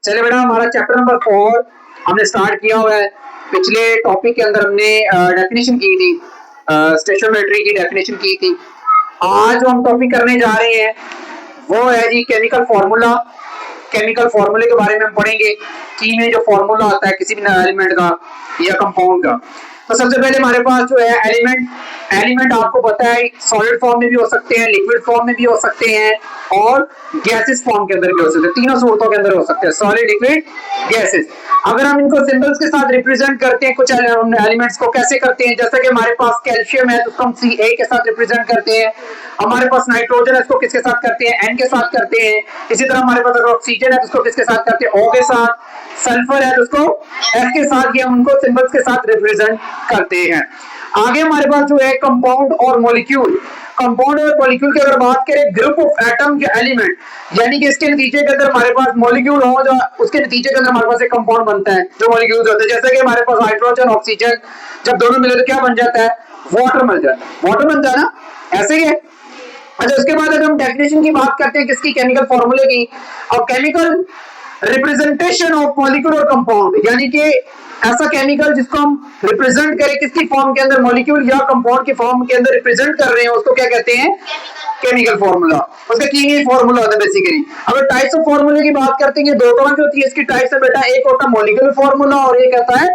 चले बेटा, हमारा चैप्टर नंबर 4 हमने स्टार्ट किया हुआ है। पिछले टॉपिक के अंदर हमने डेफिनेशन की थी, स्टेशनोमेट्री की डेफिनेशन की थी। आज जो हम टॉपिक करने जा रहे हैं वो है जी केमिकल फार्मूला। केमिकल फार्मूले के बारे में हम पढ़ेंगे कि में जो फार्मूला आता है किसी भी एलिमेंट का या कंपाउंड का। तो सबसे पहले हमारे पास जो है एलिमेंट आपको पता है सॉलिड फॉर्म में भी हो सकते हैं, लिक्विड फॉर्म में भी हो सकते हैं और गैसेस फॉर्म के अंदर भी हो सकते हैं। तीनों सूरतों के अंदर हो सकते हैं, सॉलिड, लिक्विड, गैसेस। अगर हम इनको सिंबल्स के साथ रिप्रेजेंट करते हैं कुछ एलिमेंट्स को, कैसे करते हैं? जैसे कि हमारे पास कैल्शियम है तो उसको हम Ca के साथ रिप्रेजेंट करते हैं। हमारे पास नाइट्रोजन है उसको किसके साथ करते हैं? N के साथ करते हैं। इसी तरह हमारे पास अगर ऑक्सीजन है तो उसको किसके साथ करते हैं? O के साथ। सल्फर है तो उसको F के साथ, ये हम उनको सिंबल्स के साथ रिप्रेजेंट करते हैं। आगे हमारे पास जो है कंपाउंड और मॉलिक्यूल। कंपाउंड और मॉलिक्यूल की अगर बात करें, ग्रुप ऑफ एटम या एलिमेंट, यानी कि इसके नतीजे के अंदर हमारे पास मॉलिक्यूल हो जो उसके नतीजे के अंदर हमारे पास एक कंपाउंड बनता है जो मॉलिक्यूल्स होते हैं। जैसे कि हमारे पास हाइड्रोजन ऑक्सीजन जब दोनों मिले तो क्या बन जाता है? वाटर बन जाता है। वाटर बनता है ना, ऐसे ही है। अच्छा, उसके बाद अगर हम डेफिनेशन की बात करते हैं किसकी? केमिकल फॉर्मूले की। और केमिकल रिप्रेजेंटेशन ऑफ मॉलिक्यूल और कंपाउंड, यानी कि ऐसा केमिकल जिसको हम रिप्रेजेंट करें किसकी फॉर्म के अंदर? मॉलिक्यूल या कंपाउंड की फॉर्म के अंदर रिप्रेजेंट कर रहे हैं, उसको क्या कहते हैं? Chemical formula. उसका कीमियाई फॉर्मूला होता है बेसिकली। अगर टाइप्स ऑफ फॉर्मूले की बात करते हैं, दो तरह की होती है इसकी टाइप्स है बेटा। एक होता है मॉलिक्यूलर फॉर्मूला और एक आता है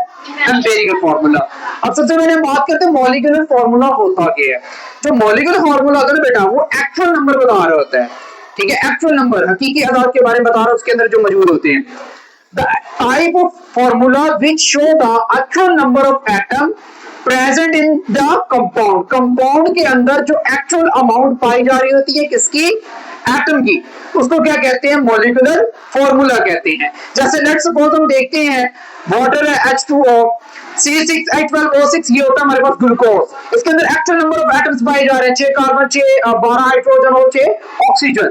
एम्पिरिकल फॉर्मूला। अब सबसे पहले बात करते हैं मॉलिक्यूलर फॉर्मूला होता क्या है। जो मॉलिक्यूलर फॉर्मूला होता है ना बेटा, वो एक्चुअल नंबर बता रहा होता है। ठीक है, एक्चुअल नंबर, हकीकी अदाद के बारे में बता रहा है, उसके अंदर जो मौजूद होते हैं। The type of formula which show the actual number of atom present in the compound. Compound के अंदर जो एक्चुअल अमाउंट पाई जा रही होती है किसकी? एटम की, उसको क्या कहते हैं? मॉलिक्यूलर फॉर्मूला कहते हैं। जैसे लेट्स सपोज हम देखते हैं वाटर है H2O, C6H12O6, ये होता है हमारे पास ग्लूकोज। इसके अंदर एक्चुअल नंबर ऑफ एटम्स पाए जा रहे हैं 6 कार्बन, 12 हाइड्रोजन और 6 ऑक्सीजन।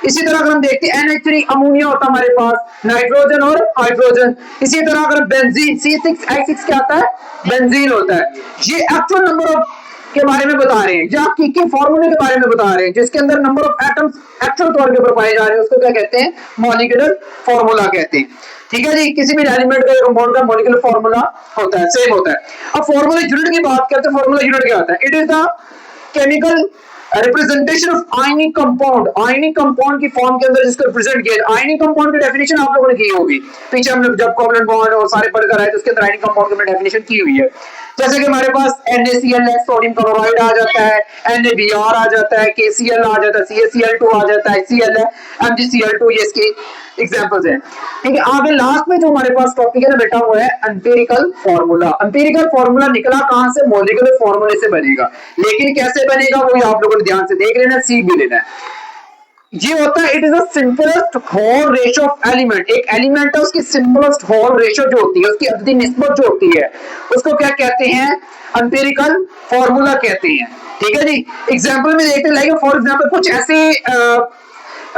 इसी तरह अगर हम देखते हैं NH3 अमोनिया होता है हमारे पास, नाइट्रोजन और हाइड्रोजन। इसी तरह अगर बेंजीन C6H6 क्या आता है? बेंजीन होता है। ये एक्चुअल नंबर ऑफ के बारे में बता रहे हैं, या के फॉर्मूले के बारे में बता रहे हैं, जिसके अंदर नंबर ऑफ एटम्स एक्चुअल तौर के ऊपर पाए जा रहे हैं, उसको क्या कहते हैं? मॉलिक्यूलर फॉर्मूला कहते हैं। ठीक है जी, किसी भी एलिमेंट का कंपाउंड का मॉलिक्यूलर फॉर्मूला होता है, सेम होता है। अब फॉर्मूला यूनिट की बात करते हैं, फॉर्मूला यूनिट क्या होता है? It is the chemical representation of ionic compound. Ionic compound की फॉर्म के अंदर जिसको रिप्रेजेंट किया। आयनिक कंपाउंड की डेफिनेशन आप लोगों ने की होगी पीछे, हमने जब कोवलेंट बॉन्ड और सारे पढ़कर आए तो उसके अंदर आयनिक कंपाउंड की डेफिनेशन की हुई है। जैसे कि हमारे पास NaCl है, सोडियम क्लोराइड आ जाता है, NaBr आ जाता है, KCl आ जाता है, CaCl2 आ जाता है, Cl है, MgCl2, ये इसके एग्जांपल्स हैं। ठीक है, आगे लास्ट में जो हमारे पास टॉपिक है ना बेटा, वो है एम्पिरिकल फार्मूला। एम्पिरिकल फार्मूला निकला कहां से? मॉलिक्यूलर फार्मूले से बनेगा, लेकिन कैसे बनेगा वो आप लोगों ने ध्यान से देख लेना, सीख भी लेना है। ये होता है, it is the simplest whole ratio of element. एक एलिमेंट है, उसकी सिंपलेस्ट होल रेशियो जो होती है, उसकी अददी निस्बत जो होती है, उसको क्या कहते हैं? एम्पिरिकल फार्मूला कहते हैं। ठीक है जी, एग्जांपल में देखते हैं, फॉर एग्जांपल कुछ ऐसे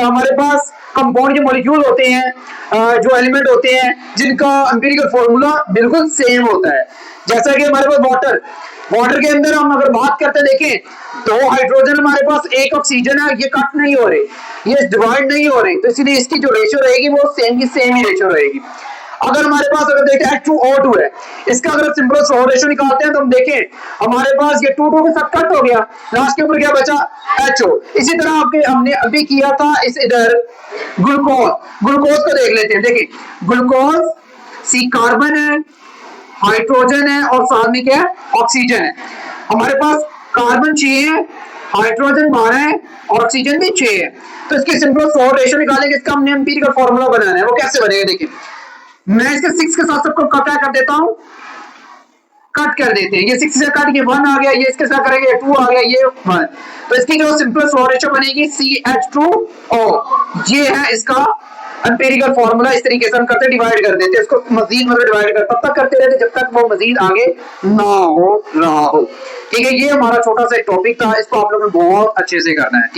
हमारे पास कंपाउंड के मॉलिक्यूल होते हैं, जो एलिमेंट होते हैं जिनका एम्पिरिकल फार्मूला बिल्कुल सेम होता है। जैसा कि हमारे पास वाटर के अंदर हम अगर बात करते देखें, 2 हाइड्रोजन हमारे पास, 1 ऑक्सीजन है, ये कट नहीं हो रहे, ये डिवाइड नहीं हो रहे, तो इसलिए इसकी जो रेशियो रहेगी वो सेम की सेम ही रेशियो रहेगी। अगर हमारे पास अगर देखें H2O2 है, इसका अगर सिंपल रेशियो निकालते हैं तो हम देखें हमारे पास ये 2 के साथ कट हो गया, लास्ट के ऊपर क्या बचा? HO। इसी तरह आपके हमने अभी किया था इस इधर ग्लूकोज को देख लेते हैं। देखिए ग्लूकोज C कार्बन है, हाइड्रोजन है और साथ में क्या है? ऑक्सीजन है। हमारे पास कार्बन 6 है, हाइड्रोजन 12 है और ऑक्सीजन भी 6 है। तो इसके सिंपल सॉल्ट रेशियो निकालेंगे, इसका हमने एम्पिरिकल फार्मूला बनाना है। वो कैसे बनेगा? देखिए, मैं इसके 6 के साथ सबको क्या कर देता हूं? कट कर देते हैं। ये 6 से कट के 1 आ गया, ये इसके साथ करेंगे 2 आ गया, ये 1। तो इसकी जो सिंपल सॉल्ट रेशियो बनेगी CH2O। ये है इसका एम्पिरिकल फार्मूला। इस तरीके से हम करते डिवाइड कर देते हैं इसको, मजीद डिवाइड कर तब तक करते रहते जब तक वो मजीद आगे ना हो रहा हो। ठीक है, ये हमारा छोटा सा एक टॉपिक था, इसको आप लोगों ने बहुत अच्छे से करना है।